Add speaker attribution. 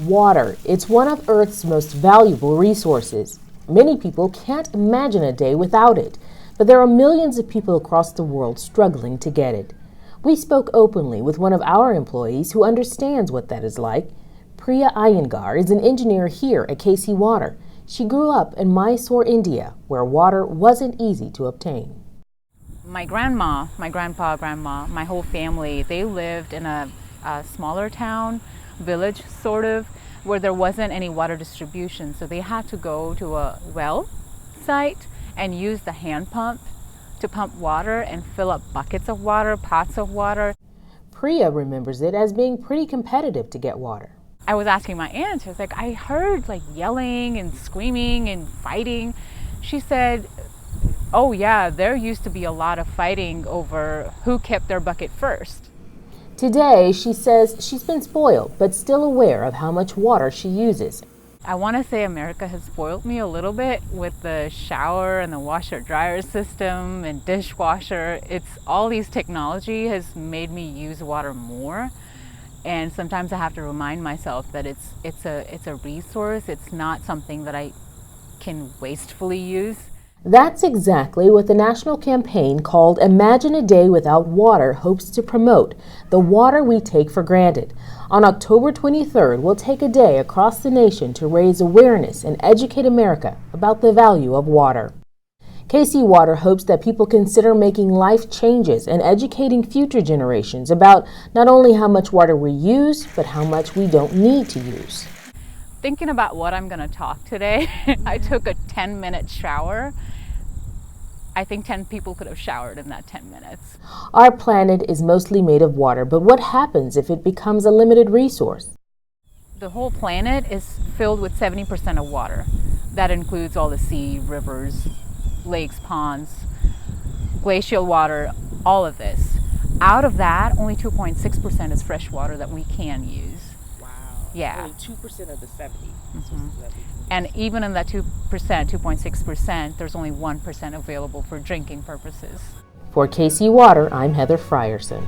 Speaker 1: Water. It's one of Earth's most valuable resources. Many people can't imagine a day without it, but there are millions of people across the world struggling to get it. We spoke openly with one of our employees who understands what that is like. Priya Iyengar is an engineer here at KC Water. She grew up in Mysore, India, where water wasn't easy to obtain.
Speaker 2: My grandma, my grandpa, grandma, my whole family, they lived in a smaller town, village sort of, where there wasn't any water distribution. So they had to go to a well site and use the hand pump to pump water and fill up buckets of water, pots of water.
Speaker 1: Priya remembers it as being pretty competitive to get water.
Speaker 2: I was asking my aunt, I was like, I heard like yelling and screaming and fighting. She said, oh yeah, there used to be a lot of fighting over who kept their bucket first.
Speaker 1: Today, she says she's been spoiled, but still aware of how much water she uses.
Speaker 2: I want to say America has spoiled me a little bit with the shower and the washer-dryer system and dishwasher. It's all these technology has made me use water more. And sometimes I have to remind myself that it's a resource. It's not something that I can wastefully use.
Speaker 1: That's exactly what the national campaign called Imagine a Day Without Water hopes to promote, the water we take for granted. On October 23rd, we'll take a day across the nation to raise awareness and educate America about the value of water. KC Water hopes that people consider making life changes and educating future generations about not only how much water we use, but how much we don't need to use.
Speaker 2: Thinking about what I'm going to talk today, I took a 10-minute shower. I think 10 people could have showered in that 10 minutes.
Speaker 1: Our planet is mostly made of water, but what happens if it becomes a limited resource?
Speaker 2: The whole planet is filled with 70% of water. That includes all the sea, rivers, lakes, ponds, glacial water, all of this. Out of that, only 2.6% is fresh water that we can use. Yeah.
Speaker 3: Only 2% of the 70.
Speaker 2: Mm-hmm. And even in that 2%, 2.6%, there's only 1% available for drinking purposes.
Speaker 1: For KC Water, I'm Heather Frierson.